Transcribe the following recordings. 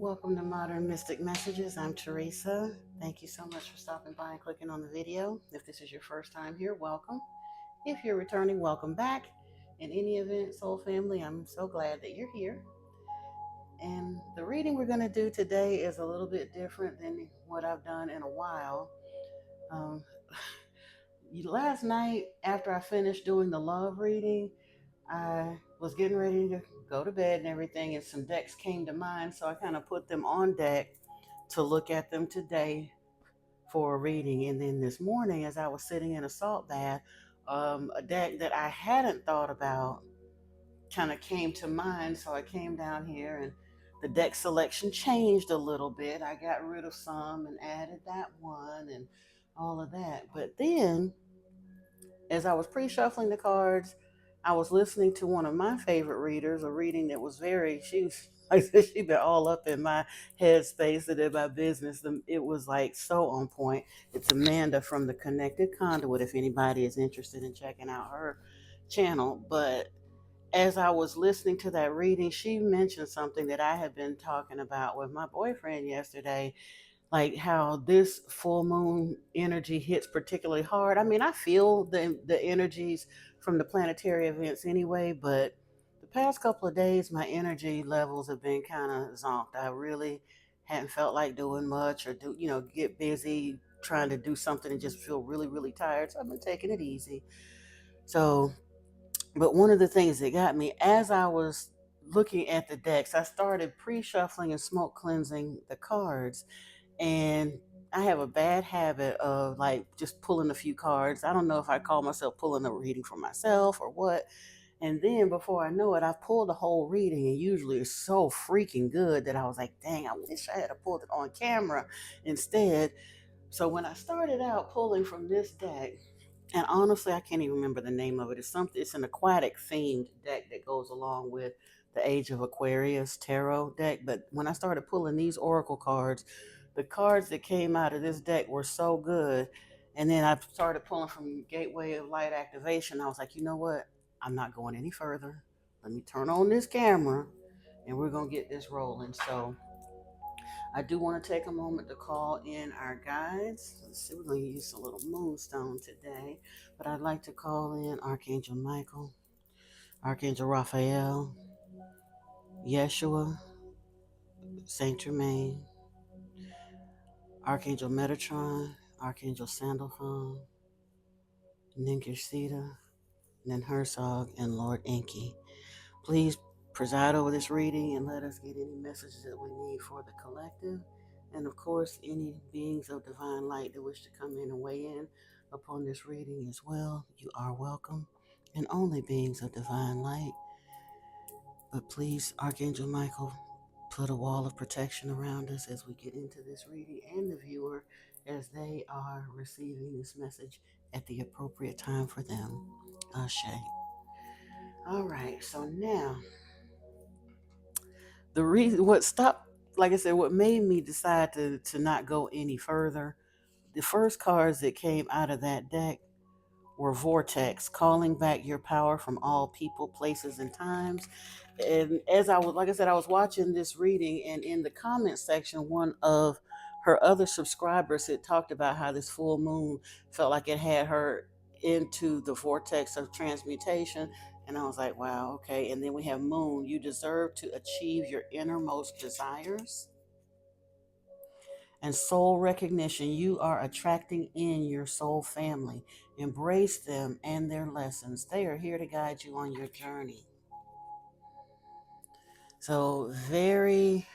Welcome to Modern Mystic Messages. I'm Teresa. Thank you so much for stopping by and clicking on the video. If this is your first time here, welcome. If you're returning, welcome back. In any event, Soul Family, I'm so glad that you're here. And the reading we're going to do today is a little bit different than what I've done in a while. Um, Last night, after I finished doing the love reading, I was getting ready to go to bed and everything, and some decks came to mind, so I kind of put them on deck to look at them today for a reading. And then this morning, as I was sitting in a salt bath, a deck that I hadn't thought about kind of came to mind. So I came down here and the deck selection changed a little bit. I got rid of some and added that one and all of that. But then, as I was pre shuffling the cards, I was listening to one of my favorite readers, a reading that was I said, she'd been all up in my headspace and in my business. It was like so on point. It's Amanda from the Connected Conduit, if anybody is interested in checking out her channel. But as I was listening to that reading, she mentioned something that I had been talking about with my boyfriend yesterday, like how this full moon energy hits particularly hard. I mean, I feel the energies from the planetary events anyway, but the past couple of days my energy levels have been kind of zonked. I really hadn't felt like doing much or get busy trying to do something and just feel really really tired. So I've been taking it easy. So, but one of the things that got me as I was looking at the decks, I started pre-shuffling and smoke cleansing the cards, and I have a bad habit of like just pulling a few cards. I don't know if I call myself pulling a reading for myself or what. And then before I know it, I've pulled a whole reading, and usually it's so freaking good that I was like, dang, I wish I had pulled it on camera instead. So when I started out pulling from this deck, and honestly, I can't even remember the name of it. It's an aquatic themed deck that goes along with the Age of Aquarius tarot deck. But when I started pulling these oracle cards, the cards that came out of this deck were so good. And then I started pulling from Gateway of Light Activation. I was like, you know what? I'm not going any further. Let me turn on this camera and we're going to get this rolling. So I do want to take a moment to call in our guides. Let's see, we're going to use a little moonstone today, but I'd like to call in Archangel Michael, Archangel Raphael, Yeshua, Saint Germain, Archangel Metatron, Archangel Sandalphon, Ninkirsita, Ninhursag, and Lord Enki. Please preside over this reading and let us get any messages that we need for the collective. And of course, any beings of divine light that wish to come in and weigh in upon this reading as well, you are welcome. And only beings of divine light. But please, Archangel Michael, put a wall of protection around us as we get into this reading and the viewer as they are receiving this message at the appropriate time for them. Ashe. All right, so now the reason what stopped, like I said, what made me decide to not go any further, the first cards that came out of that deck were Vortex, calling back your power from all people, places, and times. And as I was, like I said, I was watching this reading, and in the comment section, one of her other subscribers had talked about how this full moon felt like it had her into the vortex of transmutation. And I was like, wow, okay. And then we have Moon, you deserve to achieve your innermost desires. And soul recognition, you are attracting in your soul family. Embrace them and their lessons. They are here to guide you on your journey. So, very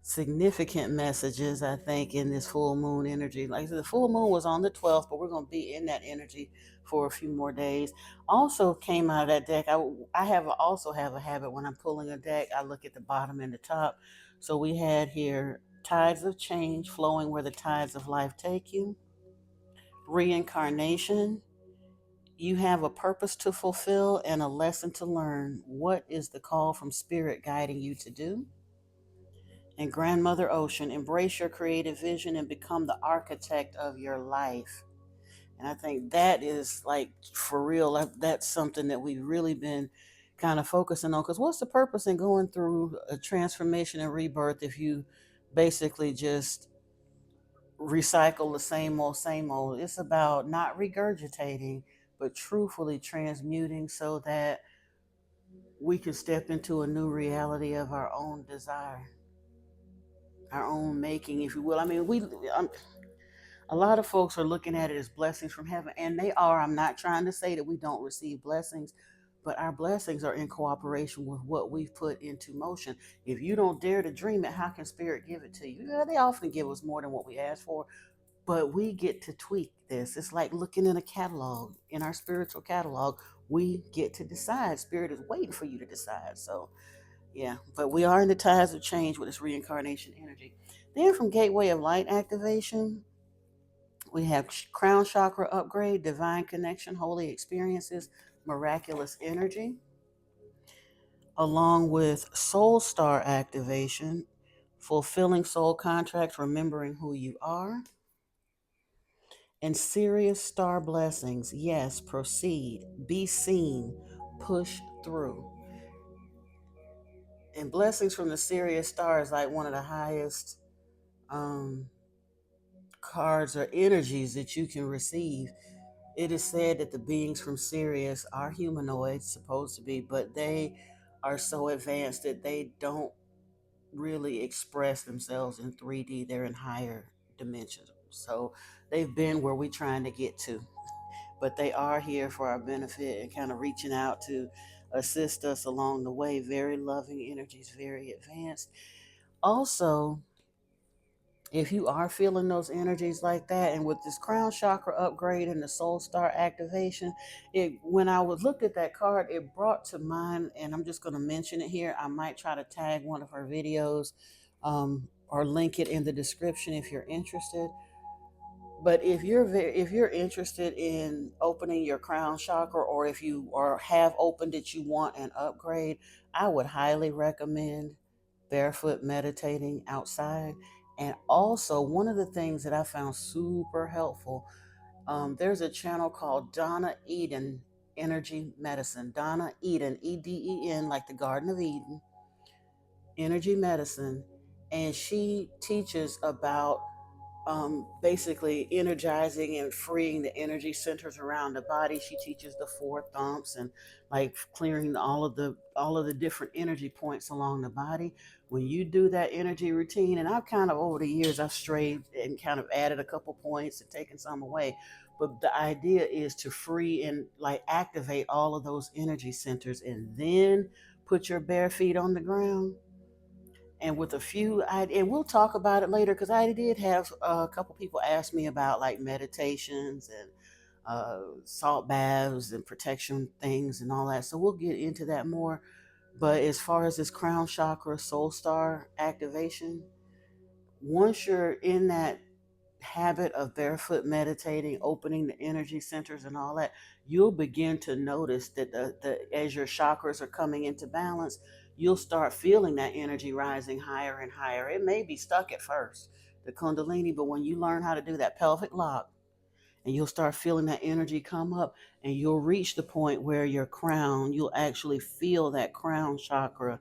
significant messages, I think, in this full moon energy. Like I said, the full moon was on the 12th, but we're going to be in that energy for a few more days. Also came out of that deck. Also have a habit when I'm pulling a deck, I look at the bottom and the top. So we had here tides of change flowing where the tides of life take you. Reincarnation. You have a purpose to fulfill and a lesson to learn. What is the call from spirit guiding you to do? And Grandmother Ocean, embrace your creative vision and become the architect of your life. And I think that is like for real, that's something that we've really been kind of focusing on, because what's the purpose in going through a transformation and rebirth if you basically just recycle the same old, same old? It's about not regurgitating, but truthfully transmuting so that we can step into a new reality of our own desire, our own making, if you will. I mean, a lot of folks are looking at it as blessings from heaven, and they are. I'm not trying to say that we don't receive blessings, but our blessings are in cooperation with what we've put into motion. If you don't dare to dream it, how can spirit give it to you? Yeah, they often give us more than what we ask for, but we get to tweak this. It's like looking in a catalog, in our spiritual catalog. We get to decide. Spirit is waiting for you to decide. So, yeah, but we are in the tides of change with this reincarnation energy. Then from Gateway of Light activation, we have crown chakra upgrade, divine connection, holy experiences, miraculous energy, along with soul star activation, fulfilling soul contracts, remembering who you are, and serious star blessings. Yes, proceed, be seen, push through. And blessings from the Sirius star is like one of the highest um, cards or energies that you can receive. It is said that the beings from Sirius are humanoids, supposed to be, but they are so advanced that they don't really express themselves in 3D. They're in higher dimensions. So they've been where we're trying to get to, but they are here for our benefit and kind of reaching out to assist us along the way. Very loving energies, very advanced. Also, if you are feeling those energies like that, and with this crown chakra upgrade and the soul star activation, it when I was looked at that card, it brought to mind, and I'm just going to mention it here. I might try to tag one of her videos, or link it in the description if you're interested. But if you're interested in opening your crown chakra, or if you or have opened it, you want an upgrade, I would highly recommend barefoot meditating outside. And also, one of the things that I found super helpful, there's a channel called Donna Eden Energy Medicine. Donna Eden, Eden, like the Garden of Eden, Energy Medicine. And she teaches about basically energizing and freeing the energy centers around the body. She teaches the four thumps and like clearing all of the different energy points along the body. When you do that energy routine, and I've kind of over the years I've strayed and kind of added a couple points and taken some away. But the idea is to free and like activate all of those energy centers and then put your bare feet on the ground, and with a few and we'll talk about it later, because I did have a couple people ask me about like meditations and salt baths and protection things and all that, so we'll get into that more. But as far as this crown chakra soul star activation, once you're in that habit of barefoot meditating, opening the energy centers and all that, you'll begin to notice that as your chakras are coming into balance, you'll start feeling that energy rising higher and higher. It may be stuck at first, the kundalini, but when you learn how to do that pelvic lock, and you'll start feeling that energy come up, and you'll reach the point where your crown, you'll actually feel that crown chakra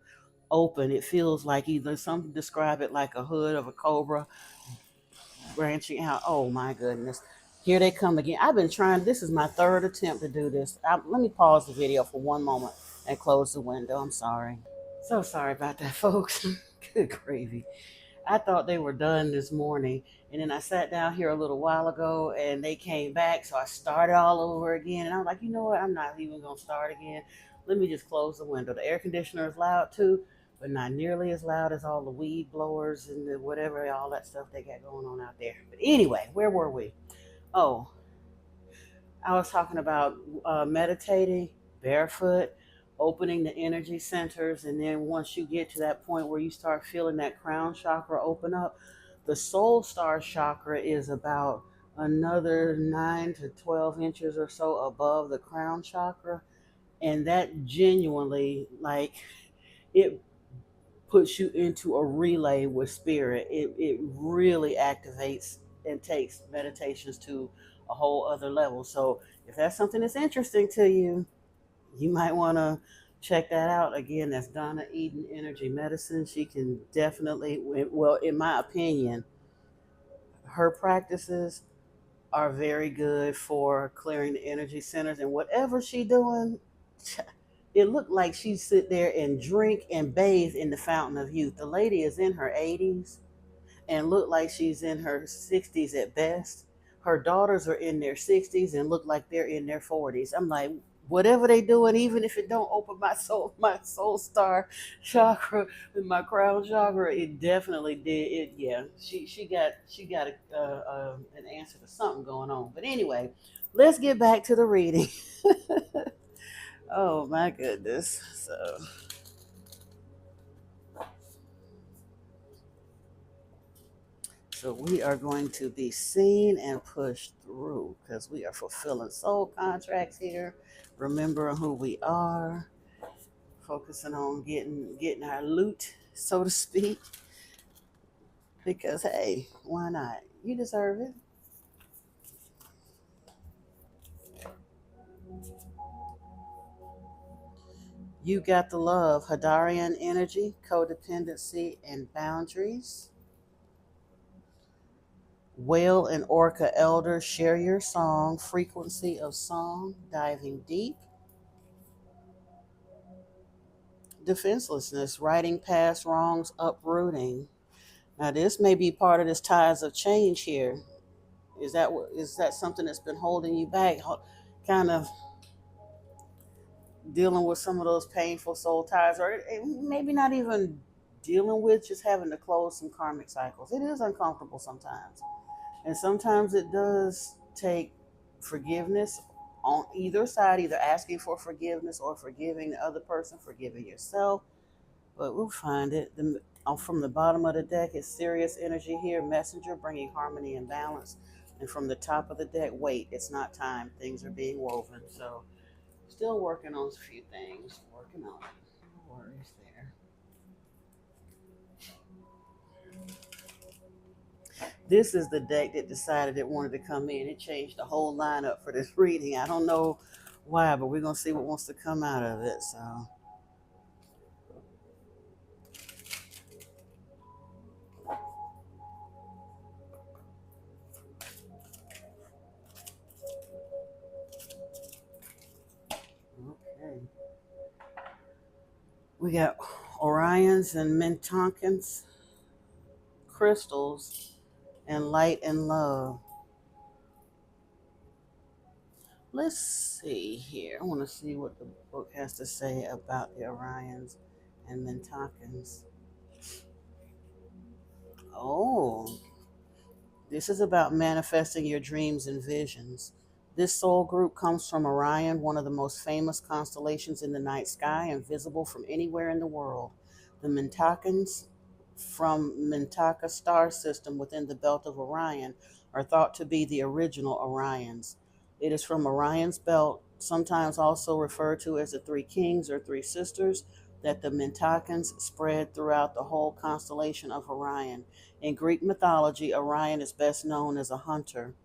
open. It feels like, either some describe it like a hood of a cobra branching out. Oh my goodness. Here they come again. I've been trying, this is my third attempt to do this. Let me pause the video for one moment and close the window. I'm sorry. So sorry about that, folks. Good gravy. I thought they were done this morning. And then I sat down here a little while ago and they came back. So I started all over again. And I was like, you know what? I'm not even going to start again. Let me just close the window. The air conditioner is loud too, but not nearly as loud as all the weed blowers and the whatever, all that stuff they got going on out there. But anyway, where were we? Oh, I was talking about meditating barefoot, opening the energy centers, and then once you get to that point where you start feeling that crown chakra open up, the soul star chakra is about another 9 to 12 inches or so above the crown chakra. And that genuinely, like, it puts you into a relay with spirit. It really activates and takes meditations to a whole other level. So if that's something that's interesting to you, you might want to check that out. Again, that's Donna Eden Energy Medicine. She can definitely, well, in my opinion, her practices are very good for clearing the energy centers, and whatever she doing, it looked like she sit there and drink and bathe in the fountain of youth. The lady is in her 80s and look like she's in her 60s at best. Her daughters are in their 60s and look like they're in their 40s. I'm like, whatever they doing, even if it don't open my soul star chakra and my crown chakra, it definitely did. It, yeah. She got an answer to something going on. But anyway, let's get back to the reading. Oh my goodness. So we are going to be seen and pushed through because we are fulfilling soul contracts here, remembering who we are, focusing on getting our loot, so to speak. Because hey, why not? You deserve it. You got the love, Hadarian energy, codependency, and boundaries. Whale and Orca elder, share your song, frequency of song, diving deep. Defenselessness, writing past wrongs, uprooting. Now, this may be part of this ties of change here. Is that something that's been holding you back? Kind of dealing with some of those painful soul ties, or maybe not even dealing with, just having to close some karmic cycles. It is uncomfortable sometimes, and sometimes it does take forgiveness on either side, either asking for forgiveness or forgiving the other person, forgiving yourself, but we'll find it. From the bottom of the deck is serious energy here, messenger bringing harmony and balance. And from the top of the deck, wait, it's not time. Things are being woven. So, still working on a few things. Working on it. No worries there. This is the deck that decided it wanted to come in. It changed the whole lineup for this reading. I don't know why, but we're going to see what wants to come out of it. So, okay. We got Orions and Mintonkins crystals and light and love. Let's see here. I want to see what the book has to say about the Orions and Mintakans. Oh, this is about manifesting your dreams and visions. This soul group comes from Orion, one of the most famous constellations in the night sky and visible from anywhere in the world. The Mintakans from Mintaka star system within the belt of Orion are thought to be the original Orions. It is from Orion's belt, sometimes also referred to as the Three Kings or Three Sisters, that the Mintakans spread throughout the whole constellation of Orion. In Greek mythology, Orion is best known as a hunter,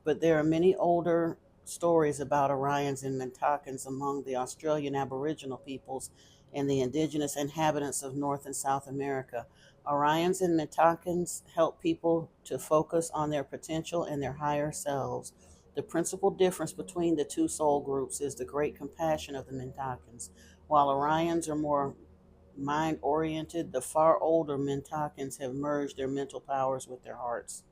but there are many older stories about Orions and Mintakans among the Australian Aboriginal peoples and the indigenous inhabitants of North and South America. Orions and Mintakans help people to focus on their potential and their higher selves. The principal difference between the two soul groups is the great compassion of the Mintakans. While Orions are more mind oriented, the far older Mintakans have merged their mental powers with their hearts.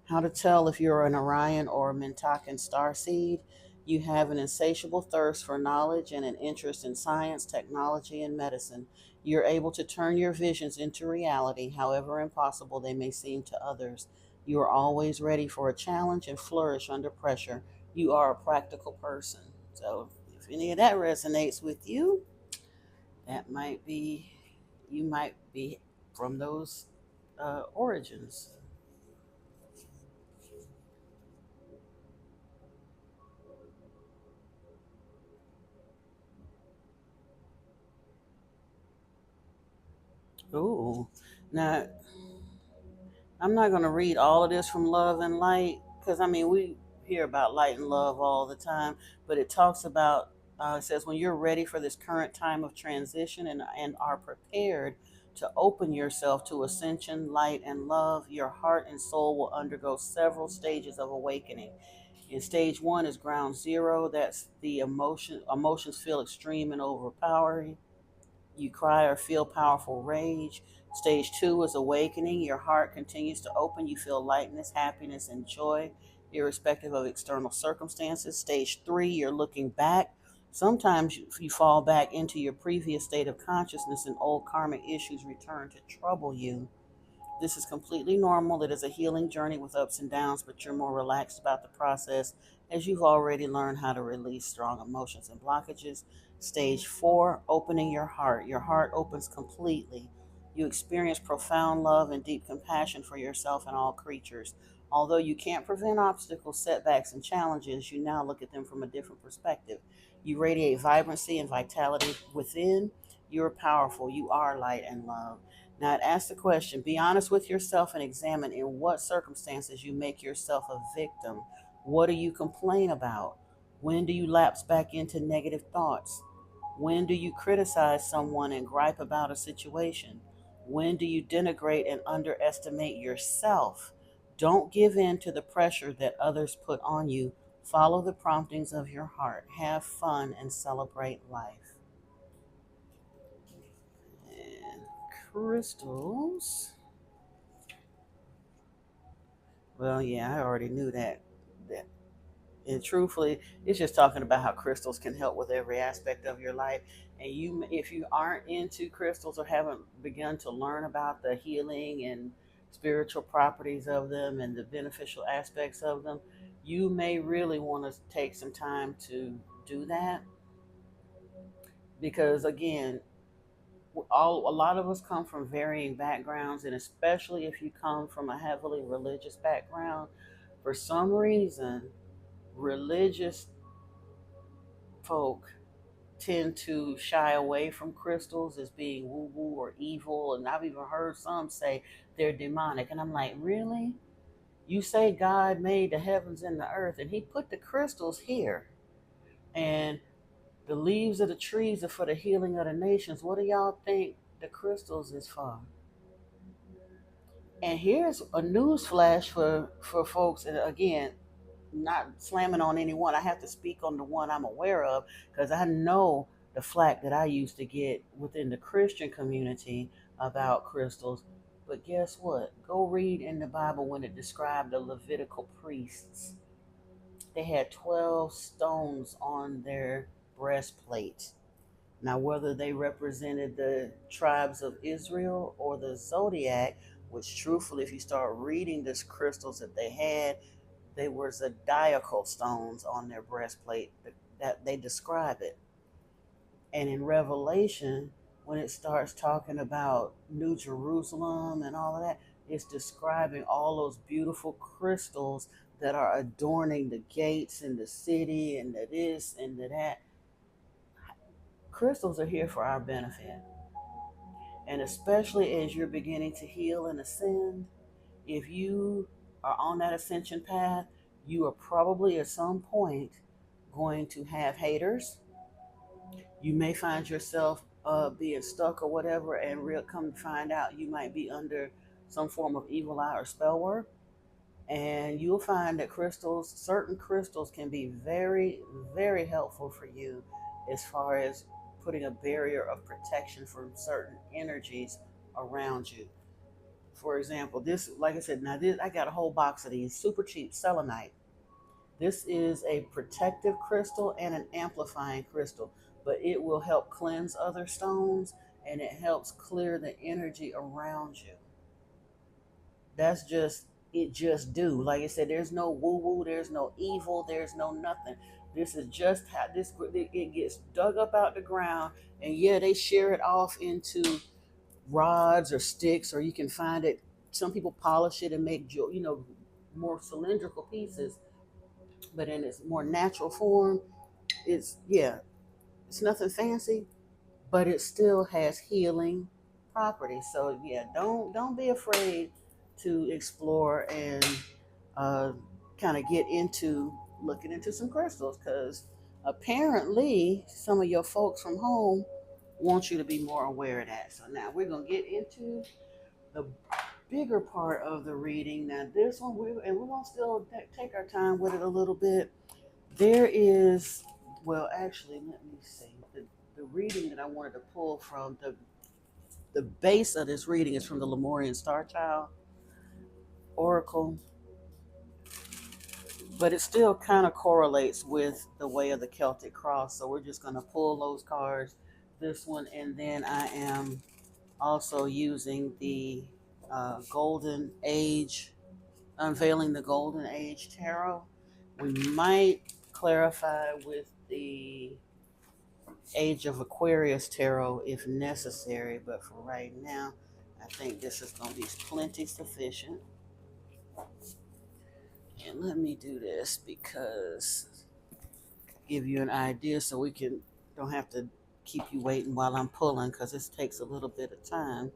How to tell if you're an Orion or a Mintakan starseed? You have an insatiable thirst for knowledge and an interest in science, technology, and medicine. You're able to turn your visions into reality, however impossible they may seem to others. You are always ready for a challenge and flourish under pressure. You are a practical person. So, if any of that resonates with you, that might be, you might be from those origins. Ooh. Now, I'm not going to read all of this from Love and Light because I mean, we hear about light and love all the time, but it talks about It says, when you're ready for this current time of transition and are prepared to open yourself to ascension, light, and love, your heart and soul will undergo several stages of awakening. In stage one is ground zero. That's the emotions feel extreme and overpowering. You cry or feel powerful rage. Stage two is awakening. Your heart continues to open. You feel lightness, happiness, and joy, irrespective of external circumstances. Stage three, you're looking back. Sometimes you fall back into your previous state of consciousness and old karmic issues return to trouble you. This is completely normal. It is a healing journey with ups and downs, but you're more relaxed about the process as you've already learned how to release strong emotions and blockages. Stage four, opening your heart. Your heart opens completely. You experience profound love and deep compassion for yourself and all creatures. Although you can't prevent obstacles, setbacks, and challenges, you now look at them from a different perspective. You radiate vibrancy and vitality within. You're powerful. You are light and love. Now, I'd ask the question, be honest with yourself and examine in what circumstances you make yourself a victim. What do you complain about? When do you lapse back into negative thoughts? When do you criticize someone and gripe about a situation? When do you denigrate and underestimate yourself? Don't give in to the pressure that others put on you. Follow the promptings of your heart. Have fun and celebrate life. And crystals. Well, yeah, I already knew that. That and truthfully, it's just talking about how crystals can help with every aspect of your life. And you, if you aren't into crystals or haven't begun to learn about the healing and spiritual properties of them and the beneficial aspects of them, you may really want to take some time to do that because again, a lot of us come from varying backgrounds, and especially if you come from a heavily religious background, for some reason religious folk tend to shy away from crystals as being woo woo or evil. And I've even heard some say they're demonic. And I'm like, really? You say God made the heavens and the earth, and He put the crystals here. And the leaves of the trees are for the healing of the nations. What do y'all think the crystals is for? And here's a news flash for folks. And again, not slamming on anyone. I have to speak on the one I'm aware of because I know the flack that I used to get within the Christian community about crystals. But guess what? Go read in the Bible when it described the Levitical priests. They had 12 stones on their breastplate. Now, whether they represented the tribes of Israel or the zodiac, which truthfully, if you start reading these crystals that they had, there were zodiacal stones on their breastplate that they describe it. And in Revelation, when it starts talking about New Jerusalem and all of that, it's describing all those beautiful crystals that are adorning the gates and the city and the this and the that. Crystals are here for our benefit. And especially as you're beginning to heal and ascend, if you are on that ascension path, you are probably at some point going to have haters. You may find yourself being stuck or whatever, and real come to find out you might be under some form of evil eye or spell work. And you'll find that crystals, certain crystals, can be very, very helpful for you as far as putting a barrier of protection from certain energies around you. For example, this, like I said, now this, I got a whole box of these, super cheap selenite. This is a protective crystal and an amplifying crystal, but it will help cleanse other stones and it helps clear the energy around you. That's just it. Just do, like I said, there's no woo woo, there's no evil, there's no nothing. This is just how this it gets dug up out the ground, and yeah, they shear it off into rods or sticks, or you can find it. Some people polish it and make more cylindrical pieces, but in its more natural form, it's yeah, it's nothing fancy, but it still has healing properties. So yeah, don't be afraid to explore and uh, kind of get into looking into some crystals because Apparently, some of your folks from home want you to be more aware of that. So now we're going to get into the bigger part of the reading. Now, this one, we're going to still take our time with it a little bit. There is, well, actually, let me see. The reading that I wanted to pull from, the base of this reading is from the Lemurian Star Child Oracle, but it still kind of correlates with the way of the Celtic Cross. So we're just going to pull those cards, this one, and then I am also using the Golden Age, Unveiling the Golden Age Tarot. We might clarify with the Age of Aquarius Tarot if necessary, but for right now, I think this is going to be plenty sufficient. And let me do this because give you an idea so we can don't have to keep you waiting while I'm pulling because this takes a little bit of time.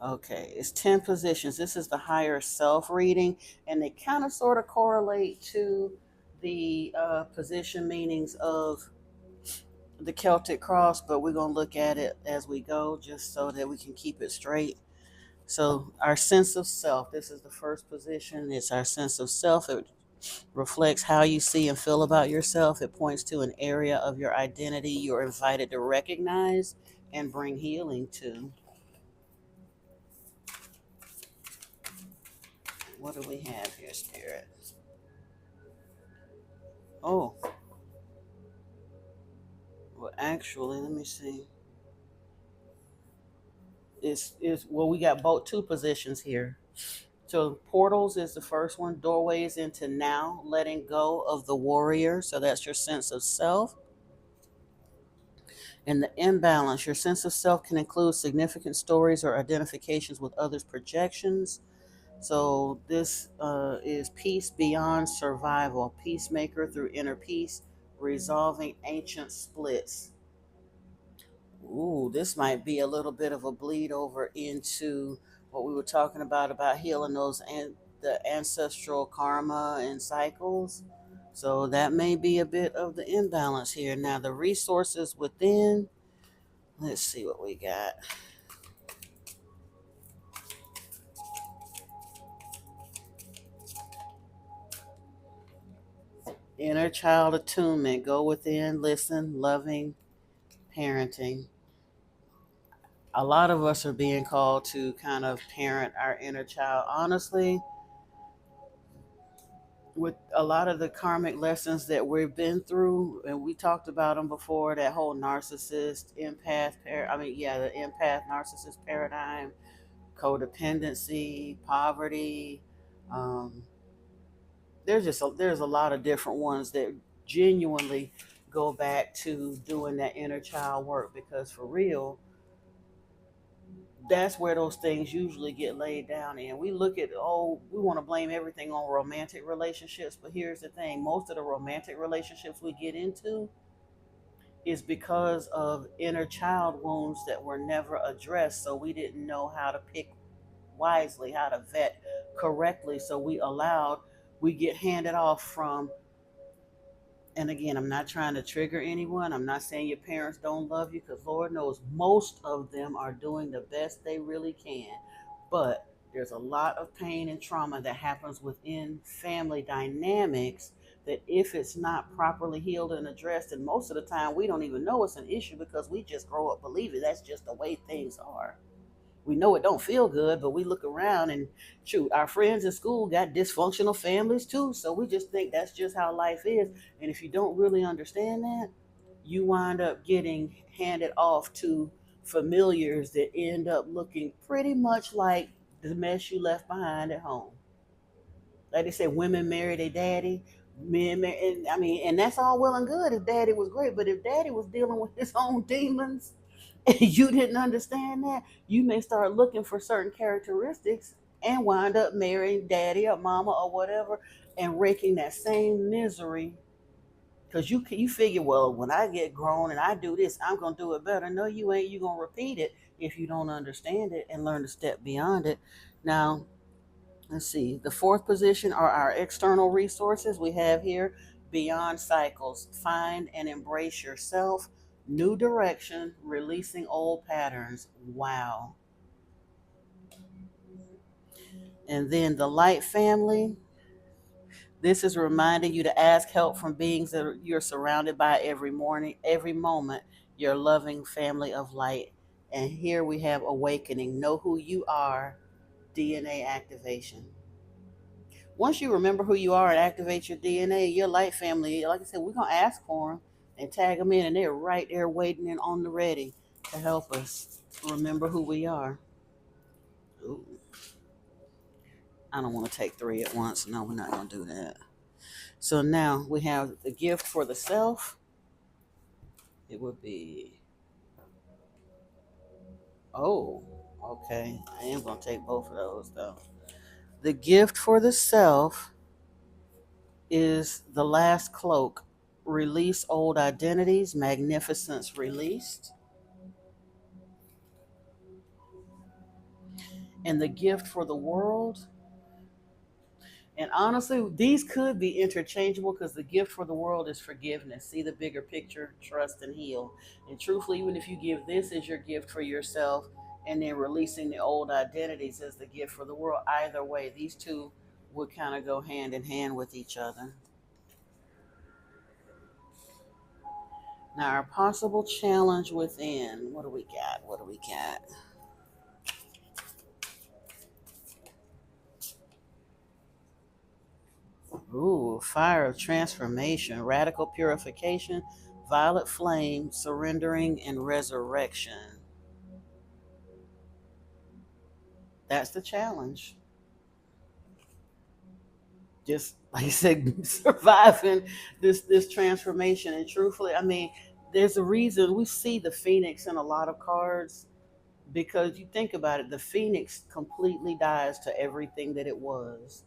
Okay, it's 10 positions. This is the higher self reading, and they kind of sort of correlate to the position meanings of the Celtic cross, but we're going to look at it as we go just so that we can keep it straight. So, our sense of self, this is the first position. It's our sense of self. It reflects how you see and feel about yourself. It points to an area of your identity you're invited to recognize and bring healing to. What do we have here, Spirit? Oh, well, actually, let me see. It's well, we got both two positions here. So portals is the first one. Doorways into now, letting go of the warrior. So that's your sense of self. And the imbalance, your sense of self can include significant stories or identifications with others' projections. So this is peace beyond survival, peacemaker through inner peace, resolving ancient splits. Ooh, this might be a little bit of a bleed over into what we were talking about healing those and the ancestral karma and cycles. So that may be a bit of the imbalance here. Now the resources within, let's see what we got. Inner child attunement, go within, listen, loving, parenting. A lot of us are being called to kind of parent our inner child. Honestly, with a lot of the karmic lessons that we've been through, and we talked about them before, that whole narcissist, empath, the empath, narcissist paradigm, codependency, poverty. Um, there's a lot of different ones that genuinely go back to doing that inner child work because for real that's where those things usually get laid down in. We look at, oh, we want to blame everything on romantic relationships, but here's the thing, most of the romantic relationships we get into is because of inner child wounds that were never addressed. So we didn't know how to pick wisely, how to vet correctly. So we get handed off from, and again, I'm not trying to trigger anyone. I'm not saying your parents don't love you because Lord knows most of them are doing the best they really can. But there's a lot of pain and trauma that happens within family dynamics that if it's not properly healed and addressed, and most of the time we don't even know it's an issue because we just grow up believing that's just the way things are. We know it don't feel good, but we look around and shoot, our friends in school got dysfunctional families too. So we just think that's just how life is. And if you don't really understand that, you wind up getting handed off to familiars that end up looking pretty much like the mess you left behind at home. Like they say, women marry their daddy, men marry, and I mean, and that's all well and good if daddy was great, but if daddy was dealing with his own demons, and you didn't understand that, you may start looking for certain characteristics and wind up marrying daddy or mama or whatever and raking that same misery because you figure, well, when I get grown and I do this, I'm gonna do it better. No, you ain't. You gonna repeat it if you don't understand it and learn to step beyond it. Now, Let's see. The fourth position are our external resources. We have here beyond cycles. Find and embrace yourself. New direction. Releasing old patterns. Wow. And then the light family. This is reminding you to ask help from beings that you're surrounded by every morning, every moment. Your loving family of light. And here we have awakening. Know who you are. DNA activation. Once you remember who you are and activate your DNA, your light family, like I said, we're gonna ask for them and tag them in, and they're right there waiting and on the ready to help us remember who we are. Ooh, I don't want to take three at once. No, we're not gonna do that. So now we have the gift for the self. It would be, oh, okay. I am gonna take both of those though. The gift for the self is the last cloak. Release old identities, magnificence released. And the gift for the world. And honestly, these could be interchangeable because the gift for the world is forgiveness. See the bigger picture, trust and heal. And truthfully, even if you give this as your gift for yourself and then releasing the old identities as the gift for the world, either way, these two would kind of go hand in hand with each other. Now, our possible challenge within. What do we got? What do we got? Ooh, fire of transformation, radical purification, violet flame, surrendering, and resurrection. That's the challenge. Just like I said, surviving this transformation. And truthfully, I mean, there's a reason we see the phoenix in a lot of cards because you think about it, the phoenix completely dies to everything that it was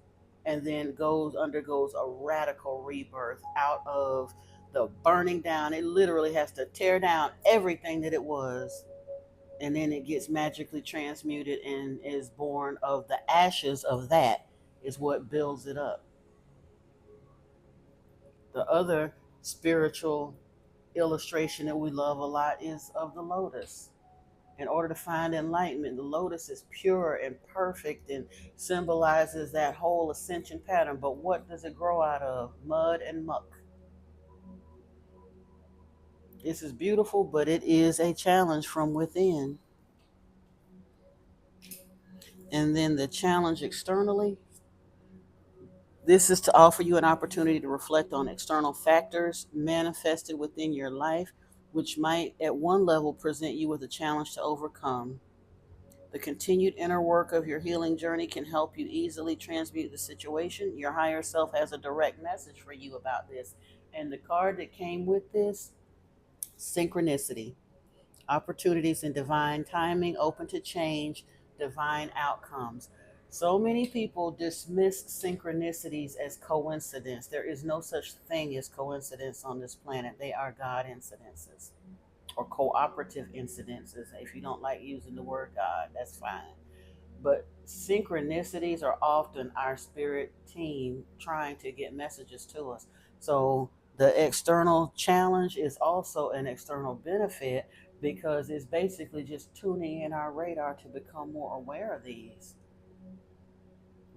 and then undergoes a radical rebirth out of the burning down. It literally has to tear down everything that it was, and then it gets magically transmuted and is born of the ashes of that is what builds it up. The other spiritual illustration that we love a lot is of the lotus. In order to find enlightenment, the lotus is pure and perfect and symbolizes that whole ascension pattern. But what does it grow out of? Mud and muck. This is beautiful, but it is a challenge from within. And then the challenge externally. This is to offer you an opportunity to reflect on external factors manifested within your life, which might at one level present you with a challenge to overcome. The continued inner work of your healing journey can help you easily transmute the situation. Your higher self has a direct message for you about this. And the card that came with this, synchronicity, opportunities in divine timing, open to change, divine outcomes. So many people dismiss synchronicities as coincidence. There is no such thing as coincidence on this planet. They are God incidences or cooperative incidences. If you don't like using the word God, that's fine. But synchronicities are often our spirit team trying to get messages to us. So the external challenge is also an external benefit because it's basically just tuning in our radar to become more aware of these.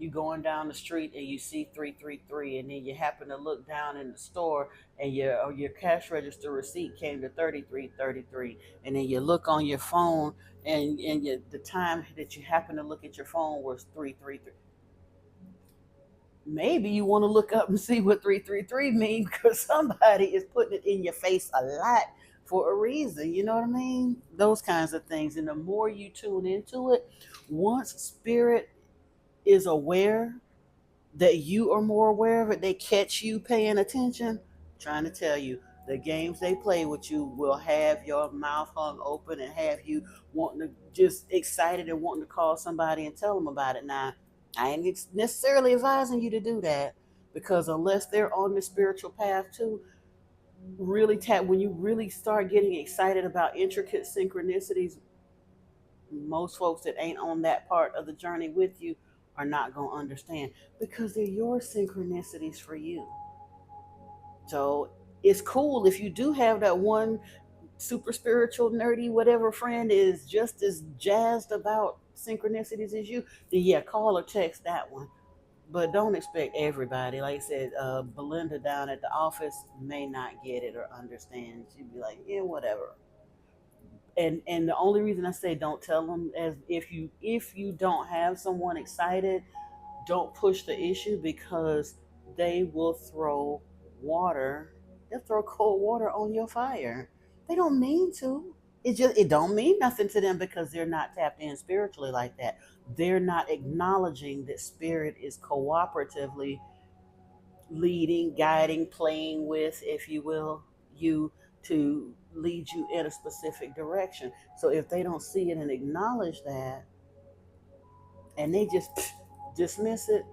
You going down the street and you see 333, and then you happen to look down in the store and your cash register receipt came to 3333, and then you look on your phone and the time that you happen to look at your phone was 333. Maybe you want to look up and see what 333 means because somebody is putting it in your face a lot for a reason. You know what I mean? Those kinds of things. And the more you tune into it, once spirit is aware that you are more aware of it, they catch you paying attention, trying to tell you the games they play with you will have your mouth hung open and have you wanting to just excited and wanting to call somebody and tell them about it. Now, I ain't necessarily advising you to do that because unless they're on the spiritual path too, really tap when you really start getting excited about intricate synchronicities, most folks that ain't on that part of the journey with you are not going to understand because they're your synchronicities for you. So it's cool if you do have that one super spiritual, nerdy, whatever friend is just as jazzed about synchronicities as you, then yeah, call or text that one. But don't expect everybody. Like I said, Belinda down at the office may not get it or understand. She'd be like, yeah, whatever. And the only reason I say don't tell them as if you don't have someone excited, don't push the issue because they will throw water. They'll throw cold water on your fire. They don't mean to. It don't mean nothing to them because they're not tapped in spiritually like that. They're not acknowledging that spirit is cooperatively leading, guiding, playing with, if you will, you to lead you in a specific direction. So if they don't see it and acknowledge that, and they just dismiss it,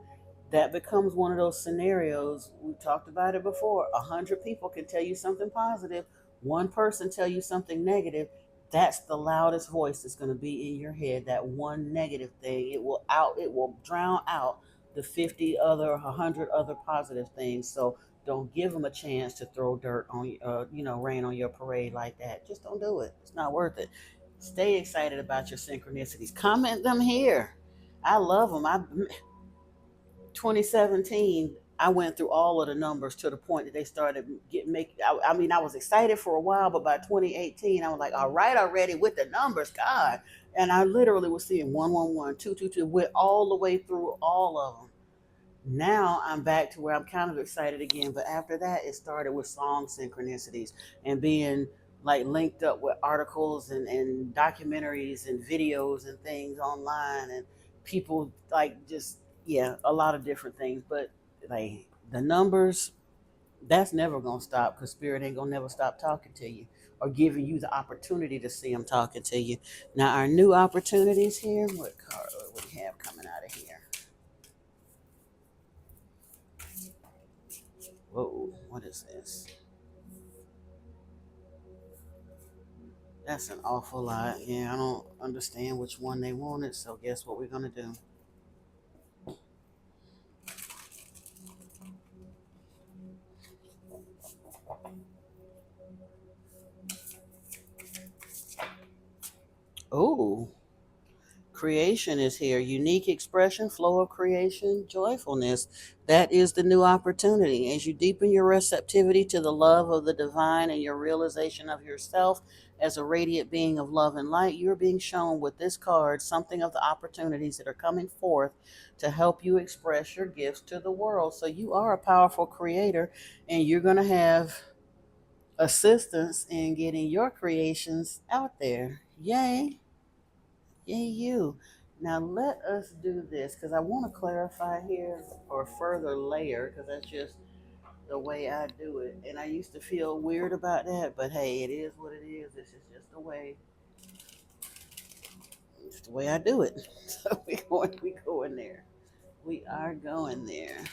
that becomes one of those scenarios. We talked about it before. 100 people can tell you something positive, one person tell you something negative. That's the loudest voice that's going to be in your head. That one negative thing, it will drown out the 50 other, 100 other positive things. So don't give them a chance to throw dirt on, rain on your parade like that. Just don't do it. It's not worth it. Stay excited about your synchronicities. Comment them here. I love them. 2017, I went through all of the numbers to the point that they started get make. I mean, I was excited for a while, but by 2018, I was like, all right, already with the numbers, God. And I literally was seeing 111, 222, went all the way through all of them. Now I'm back to where I'm kind of excited again. But after that, it started with song synchronicities and being like linked up with articles and documentaries and videos and things online and people like just, yeah, a lot of different things. But like the numbers, that's never going to stop because spirit ain't going to never stop talking to you or giving you the opportunity to see them talking to you. Now, our new opportunities here, what card do we have coming out of here? Whoa, what is this? That's an awful lot. Yeah, I don't understand which one they wanted, so guess what we're gonna do? Oh, creation is here. Unique expression, flow of creation, joyfulness. That is the new opportunity. As you deepen your receptivity to the love of the divine and your realization of yourself as a radiant being of love and light, you're being shown with this card something of the opportunities that are coming forth to help you express your gifts to the world. So you are a powerful creator and you're going to have assistance in getting your creations out there. Yay. Yay, you. Now let us do this because I want to clarify here or further layer because that's just the way I do it. And I used to feel weird about that, but hey, it is what it is. This is just the way I do it. So we going there. We are going there.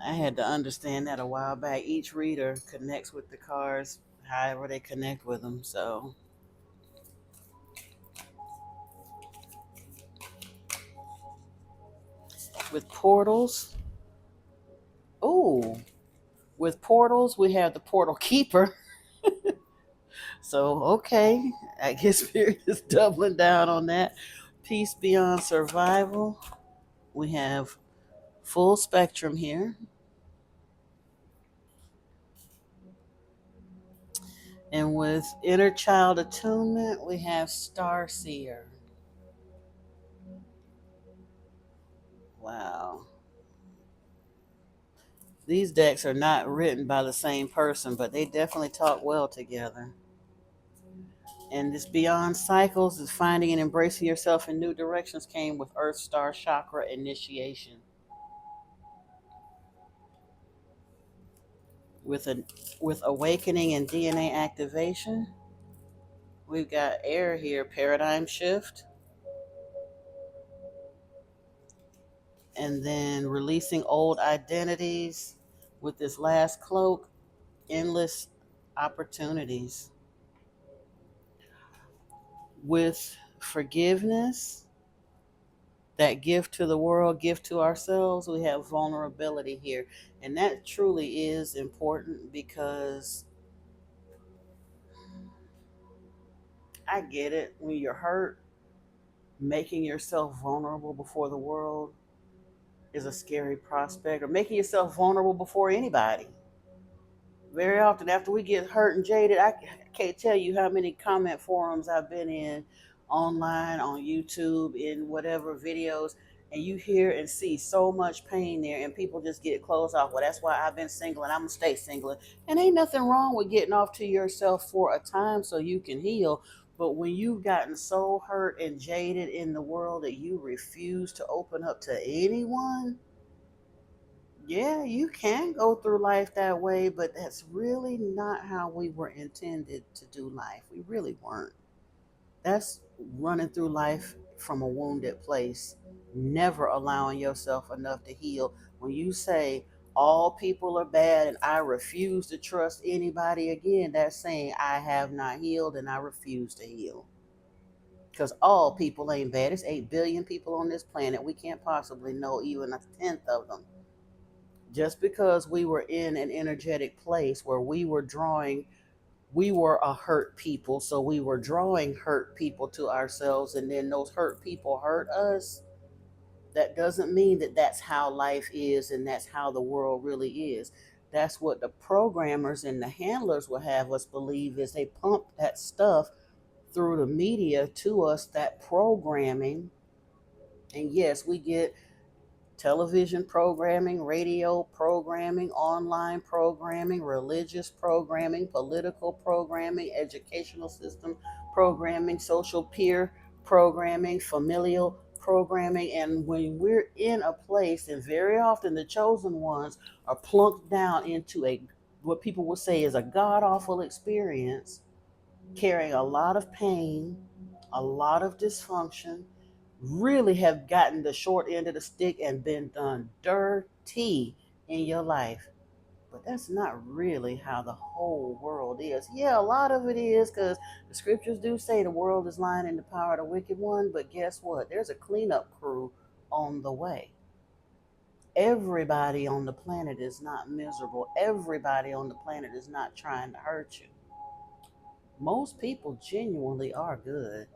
I had to understand that a while back. Each reader connects with the cards however they connect with them. So with portals, oh, with portals, we have the portal keeper. So, okay, I guess Spirit is doubling down on that. Peace beyond survival. We have full spectrum here. And with inner child attunement, we have Starseer. Wow. These decks are not written by the same person, but they definitely talk well together. And this Beyond Cycles is finding and embracing yourself in new directions came with Earth Star Chakra initiation. With a with awakening and DNA activation, we've got air here, paradigm shift, and then releasing old identities with this last cloak, endless opportunities. With forgiveness, that gift to the world, gift to ourselves, we have vulnerability here. And that truly is important because I get it. When you're hurt, making yourself vulnerable before the world is a scary prospect, or making yourself vulnerable before anybody. Very often, after we get hurt and jaded, I can't tell you how many comment forums I've been in, online, on YouTube, in whatever videos, and you hear and see so much pain there, and people just get closed off. Well, that's why I've been single and I'm gonna stay single. And ain't nothing wrong with getting off to yourself for a time so you can heal. But when you've gotten so hurt and jaded in the world that you refuse to open up to anyone, yeah, you can go through life that way, but that's really not how we were intended to do life. We really weren't. That's running through life from a wounded place, never allowing yourself enough to heal. When you say all people are bad and I refuse to trust anybody again, that's saying I have not healed and I refuse to heal. Because all people ain't bad. There's 8 billion people on this planet. We can't possibly know even a tenth of them. Just because we were in an energetic place where we were a hurt people, so we were drawing hurt people to ourselves, and then those hurt people hurt us. That doesn't mean that that's how life is and that's how the world really is. That's what the programmers and the handlers will have us believe, is they pump that stuff through the media to us, that programming. And yes, we get television programming, radio programming, online programming, religious programming, political programming, educational system programming, social peer programming, familial programming. And when we're in a place, and very often the chosen ones are plunked down into a, what people will say is a god awful experience, carrying a lot of pain, a lot of dysfunction, really have gotten the short end of the stick and been done dirty in your life. But that's not really how the whole world is. Yeah, a lot of it is, because the scriptures do say the world is lying in the power of the wicked one. But guess what? There's a cleanup crew on the way. Everybody on the planet is not miserable. Everybody on the planet is not trying to hurt you. Most people genuinely are good,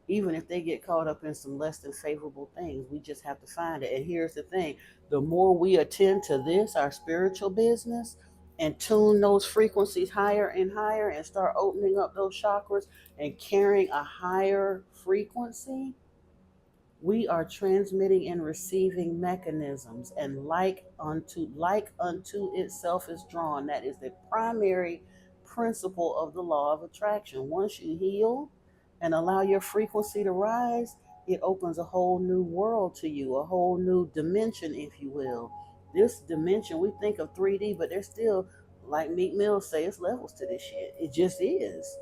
even if they get caught up in some less than favorable things. We just have to find it. And here's the thing: the more we attend to this, our spiritual business, and tune those frequencies higher and higher, and start opening up those chakras and carrying a higher frequency, we are transmitting and receiving mechanisms, and like unto itself is drawn. That is the primary principle of the law of attraction. Once you heal and allow your frequency to rise, it opens a whole new world to you, a whole new dimension, if you will. This dimension, we think of 3D, but there's still, like Meek Mill say, it's levels to this shit. It just is.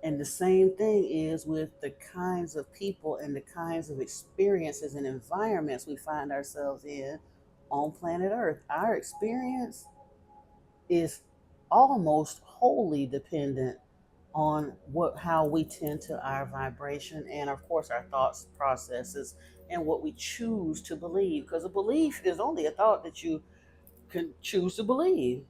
And the same thing is with the kinds of people and the kinds of experiences and environments we find ourselves in on planet Earth. Our experience is almost wholly dependent on what how we tend to our vibration, and of course our thoughts, processes, and what we choose to believe. Because a belief is only a thought that you can choose to believe.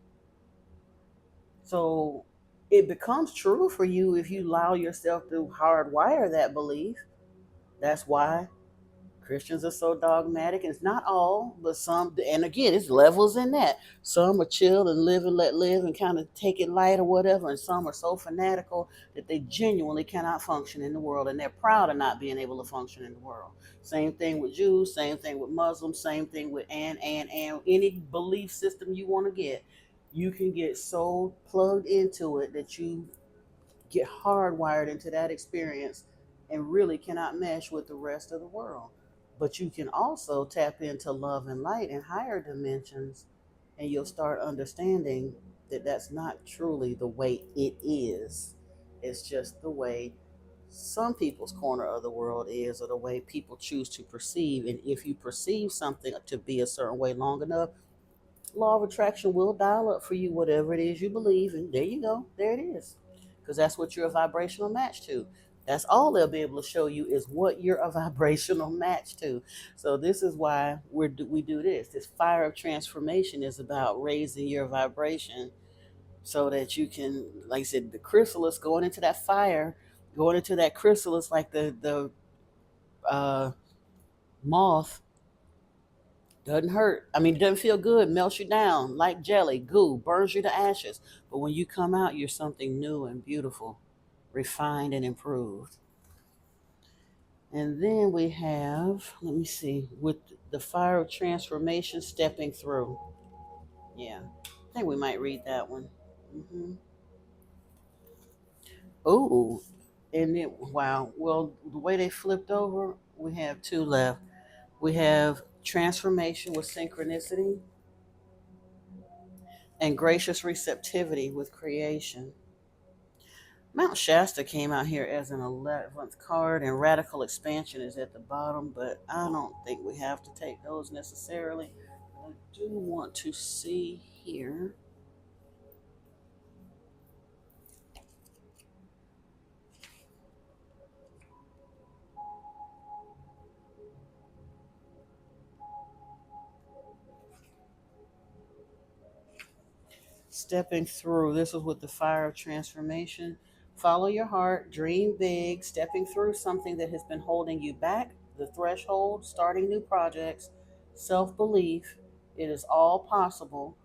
So it becomes true for you if you allow yourself to hardwire that belief. That's why Christians are so dogmatic, and it's not all, but some. And again, it's levels in that. Some are chill and live and let live and kind of take it light or whatever, and some are so fanatical that they genuinely cannot function in the world, and they're proud of not being able to function in the world. Same thing with Jews, same thing with Muslims, same thing with and any belief system you want to get. You can get so plugged into it that you get hardwired into that experience and really cannot mesh with the rest of the world. But you can also tap into love and light and higher dimensions, and you'll start understanding that that's not truly the way it is. It's just the way some people's corner of the world is, or the way people choose to perceive. And if you perceive something to be a certain way long enough, law of attraction will dial up for you whatever it is you believe, and there you go, there it is, because that's what you're a vibrational match to. That's all they'll be able to show you is what you're a vibrational match to. So this is why we do this. This fire of transformation is about raising your vibration so that you can, like I said, the chrysalis going into that fire, going into that chrysalis like the uh, moth doesn't hurt. I mean, doesn't feel good, melts you down like jelly, goo, burns you to ashes. But when you come out, you're something new and beautiful, refined and improved. And then we have, let me see, with the fire of transformation stepping through. Yeah, I think we might read that one. hmm Oh, and it, wow. Well, the way they flipped over, we have two left. We have transformation with synchronicity and gracious receptivity with creation. Mount Shasta came out here as an 11th card, and radical expansion is at the bottom, but I don't think we have to take those necessarily. I do want to see here. Stepping through, this is with the fire of transformation. Follow your heart, dream big, stepping through something that has been holding you back, the threshold, starting new projects, self belief. It is all possible.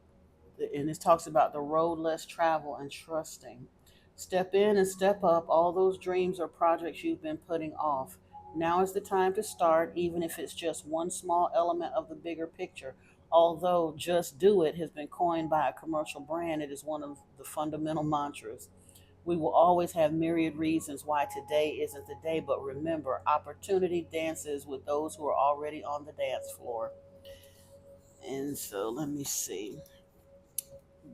And this talks about the road less travel and trusting. Step in and step up all those dreams or projects you've been putting off. Now is the time to start, even if it's just one small element of the bigger picture. Although just do it has been coined by a commercial brand, it is one of the fundamental mantras. We will always have myriad reasons why today isn't the day, but remember, opportunity dances with those who are already on the dance floor. And so let me see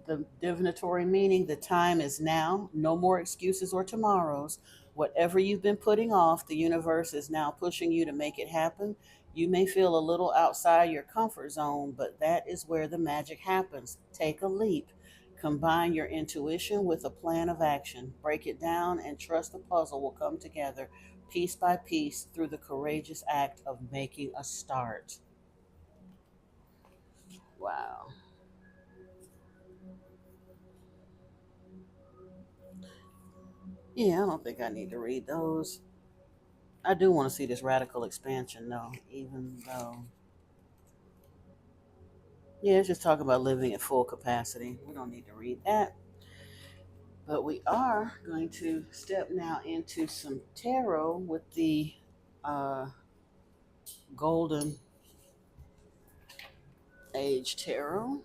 the divinatory meaning, the time is now, no more excuses or tomorrows. Whatever you've been putting off, the universe is now pushing you to make it happen. You may feel a little outside your comfort zone, but that is where the magic happens. Take a leap. Combine your intuition with a plan of action. Break it down and trust the puzzle will come together piece by piece through the courageous act of making a start. Wow. Yeah, I don't think I need to read those. I do want to see this radical expansion, though, even though, yeah, it's just talking about living at full capacity. We don't need to read that. But we are going to step now into some tarot with the uh, Golden Age Tarot.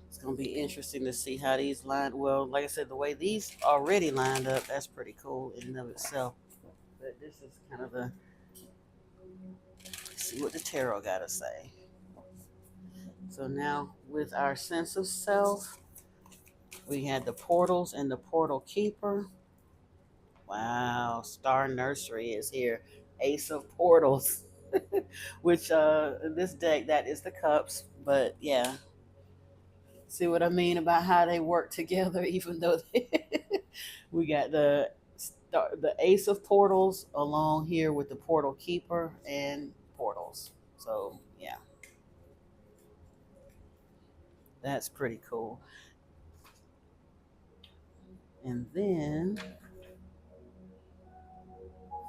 It's going to be interesting to see how these line. Well, like I said, the way these already lined up, that's pretty cool in and of itself. But this is kind of the, see what the tarot got to say. So now, with our sense of self, we had the portals and the portal keeper. Wow, Star Nursery is here. Ace of Portals, which in this deck that is the cups, but yeah, see what I mean about how they work together. Even though we got the Ace of Portals along here with the Portal Keeper and Portals. So yeah, that's pretty cool. And then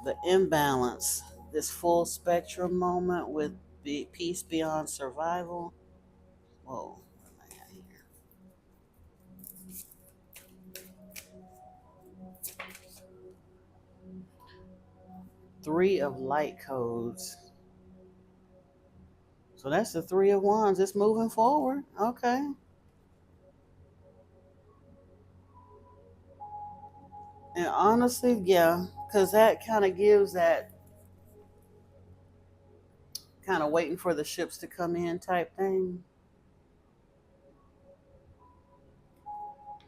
the imbalance, this full spectrum moment with peace beyond survival. Whoa, what am I at here? Three of light codes. So that's the three of wands. It's moving forward. Okay. And honestly, yeah, because that kind of gives that kind of waiting for the ships to come in type thing.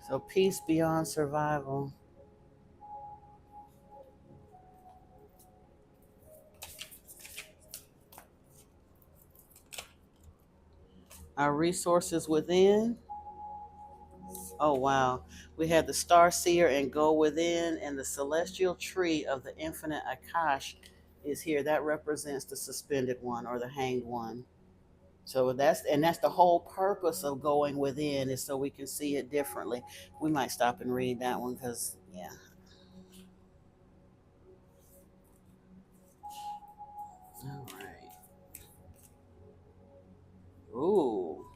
So peace beyond survival. Our resources within. Oh, wow. We had the Starseer and Go Within, and the Celestial Tree of the Infinite Akash is here. That represents the suspended one or the hanged one. So that's the whole purpose of going within, is so we can see it differently. We might stop and read that one because, yeah. All right. Ooh.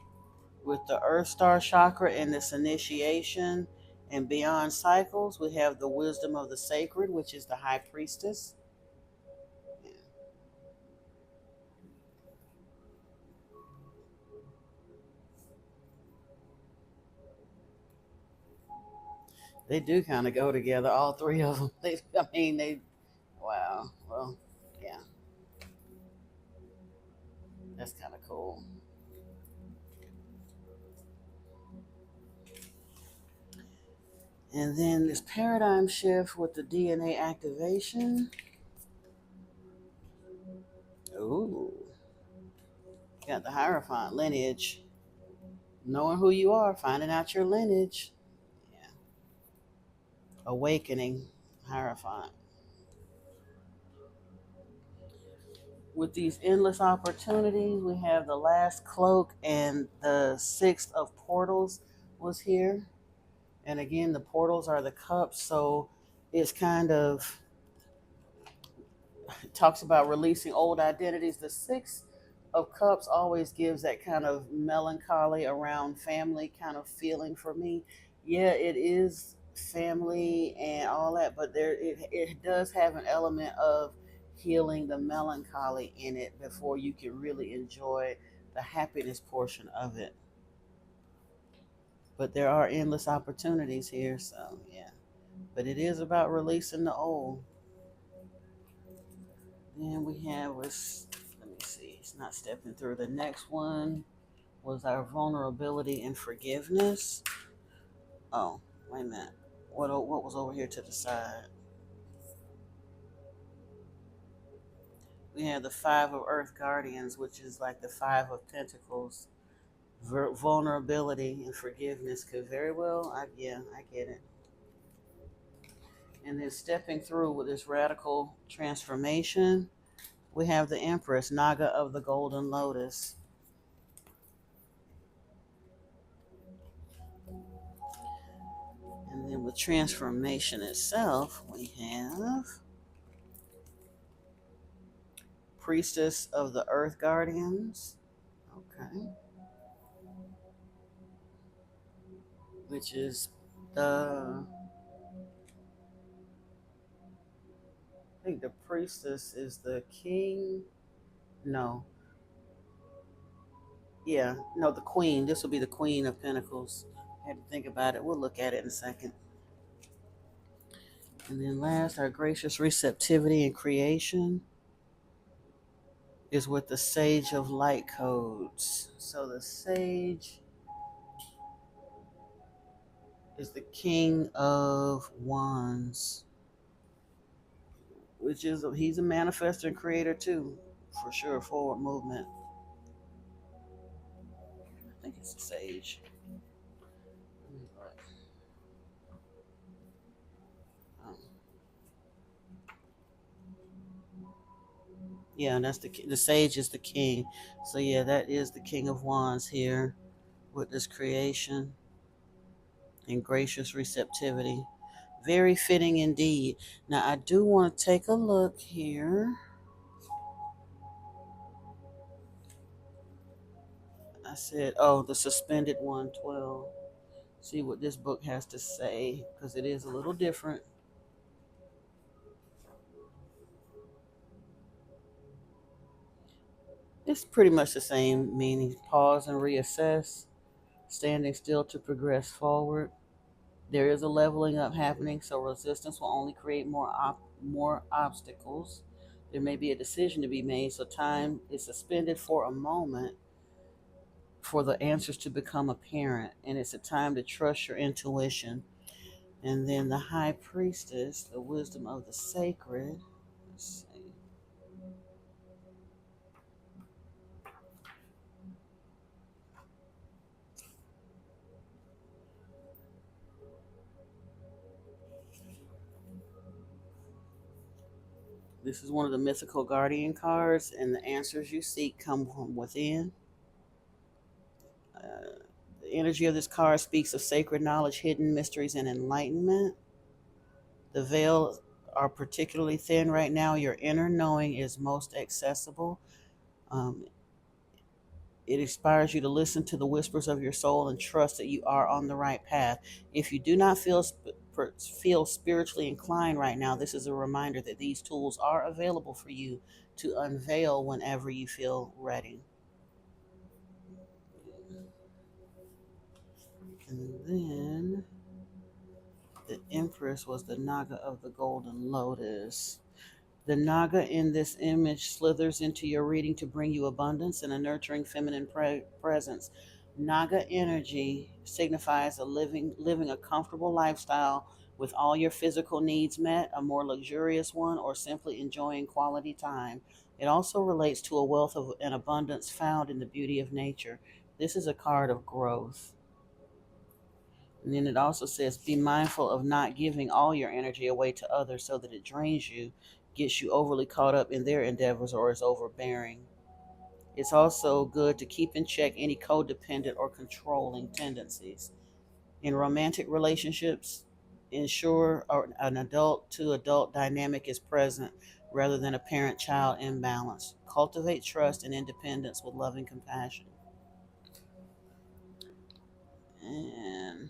With the Earth Star chakra and this initiation and beyond cycles, we have the wisdom of the sacred, which is the high priestess. Yeah. They do kind of go together, all three of them. They, wow. Well, yeah, that's kind of cool. And then this paradigm shift with the DNA activation. Ooh, got the Hierophant lineage. Knowing who you are, finding out your lineage. Yeah. Awakening, Hierophant. With these endless opportunities, we have the last cloak and the sixth of portals was here. And again, the portals are the cups, so it's kind of, it talks about releasing old identities. The Six of Cups always gives that kind of melancholy around family kind of feeling for me. Yeah, it is family and all that, but it does have an element of healing the melancholy in it before you can really enjoy the happiness portion of it. But there are endless opportunities here, so yeah. But it is about releasing the old. Then we have was, let me see, it's not stepping through. The next one was our vulnerability and forgiveness. Oh, wait a minute. What was over here to the side? We have the Five of Earth Guardians, which is like the Five of Pentacles. Vulnerability and forgiveness could very well, yeah, I get it. And then stepping through with this radical transformation, we have the Empress, Naga of the Golden Lotus. And then with transformation itself, we have Priestess of the Earth Guardians. Okay. Which is the, I think the priestess is the king. No. Yeah. No, the queen. This will be the Queen of Pentacles. I had to think about it. We'll look at it in a second. And then last, our gracious receptivity and creation is with the Sage of Light codes. So the Sage is the King of Wands, which is he's a manifestor and creator too, for sure. Forward movement. I think it's the Sage. Um, yeah, and that's the Sage is the king. So yeah, that is the King of Wands here with this creation and gracious receptivity. Very fitting indeed. Now I do want to take a look here. I said, oh, the suspended 112. See what this book has to say because it is a little different. It's pretty much the same meaning. Pause and reassess, standing still to progress forward. There is a leveling up happening, so resistance will only create more obstacles. There may be a decision to be made, so time is suspended for a moment for the answers to become apparent, and it's a time to trust your intuition. And then the High Priestess, the wisdom of the sacred. Let's see. This is one of the mythical guardian cards, and the answers you seek come from within. The energy of this card speaks of sacred knowledge, hidden mysteries, and enlightenment. The veils are particularly thin right now. Your inner knowing is most accessible. Um, it inspires you to listen to the whispers of your soul and trust that you are on the right path. If you do not feel spiritually inclined right now, this is a reminder that these tools are available for you to unveil whenever you feel ready. And then the Empress was the Naga of the Golden Lotus. The Naga in this image slithers into your reading to bring you abundance and a nurturing feminine presence. Naga energy signifies living a comfortable lifestyle with all your physical needs met, a more luxurious one, or simply enjoying quality time. It also relates to a wealth of an abundance found in the beauty of nature. This is a card of growth. And then it also says, be mindful of not giving all your energy away to others so that it drains you, gets you overly caught up in their endeavors, or is overbearing. It's also good to keep in check any codependent or controlling tendencies. In romantic relationships, ensure an adult to adult dynamic is present rather than a parent child imbalance. Cultivate trust and independence with loving compassion. And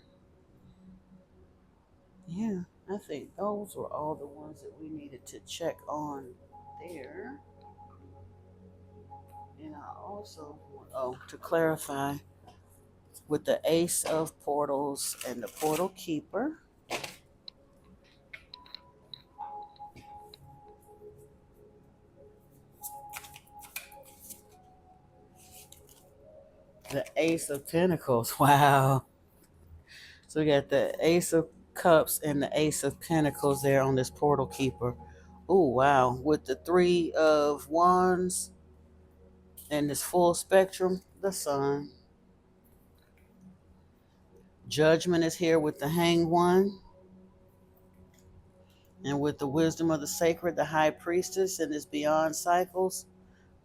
yeah, I think those were all the ones that we needed to check on there. And I also to clarify with the Ace of Portals and the Portal Keeper. The Ace of Pentacles. Wow. So we got the Ace of Cups and the Ace of Pentacles there on this Portal Keeper. Oh, wow. With the Three of Wands and this full spectrum, the Sun. Judgment is here with the Hanged One. And with the wisdom of the sacred, the high priestess, and this beyond cycles,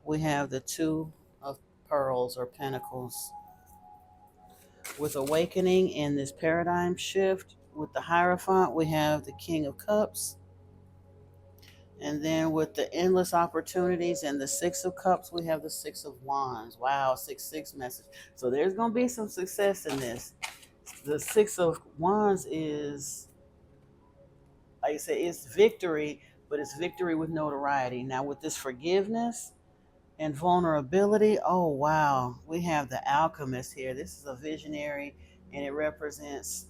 we have the two of pearls or pentacles. With awakening in this paradigm shift, with the Hierophant, we have the King of Cups. And then with the endless opportunities and the Six of Cups, we have the Six of Wands. Wow, 6-6 message. So there's going to be some success in this. The Six of Wands is, like I said, it's victory, but it's victory with notoriety. Now, with this forgiveness and vulnerability, oh, wow, we have the Alchemist here. This is a visionary, and it represents,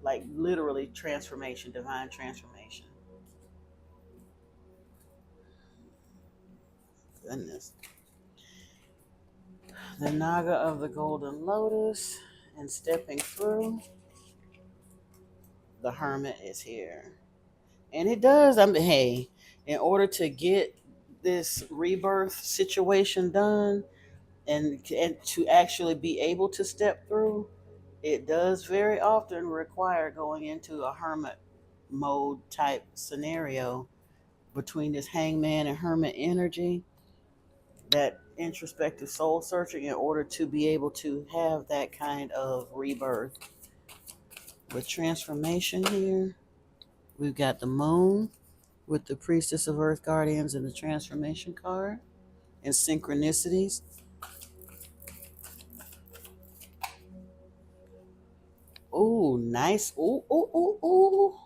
like, literally transformation, divine transformation. Goodness. The Naga of the Golden Lotus, and stepping through, the Hermit is here. And it does, I mean, hey, in order to get this rebirth situation done, and to actually be able to step through, it does very often require going into a hermit mode type scenario between this hangman and hermit energy, that introspective soul searching, in order to be able to have that kind of rebirth. With transformation here, we've got the moon with the priestess of earth guardians and the transformation card and synchronicities. Oh, nice. Oh, oh, oh, oh.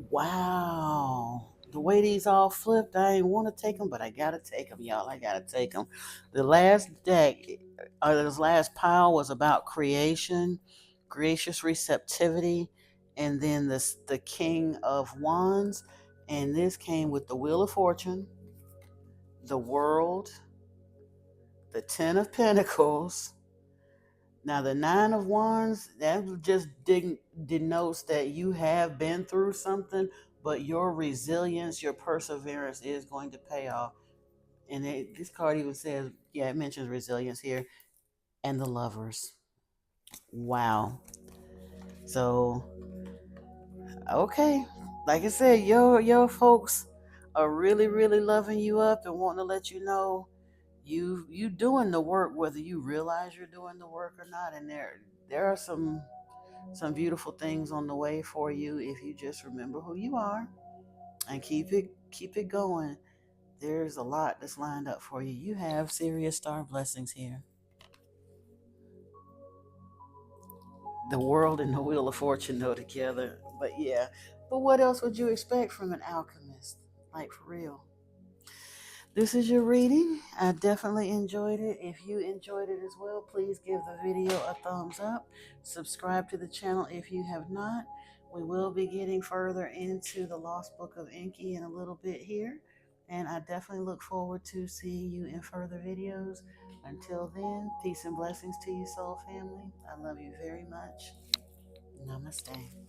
Wow. The way these all flipped, I ain't want to take them, but I got to take them, y'all. I got to take them. The last deck, this last pile was about creation, gracious receptivity, and then the King of Wands. And this came with the Wheel of Fortune, the World, the Ten of Pentacles. Now, the Nine of Wands, that just denotes that you have been through something, but your resilience, your perseverance is going to pay off. And this card even says, yeah, it mentions resilience here, and the Lovers. Wow. So, okay. like I said, your folks are really, really loving you up and wanting to let you know you doing the work, whether you realize you're doing the work or not. And there are some beautiful things on the way for you if you just remember who you are and keep it going. There's a lot that's lined up for you. You have serious star blessings here. The world and the wheel of fortune go together. But yeah. But what else would you expect from an alchemist? Like for real. This is your reading. I definitely enjoyed it. If you enjoyed it as well, please give the video a thumbs up. Subscribe to the channel if you have not. We will be getting further into the Lost Book of Enki in a little bit here. And I definitely look forward to seeing you in further videos. Until then, peace and blessings to you, soul family. I love you very much. Namaste.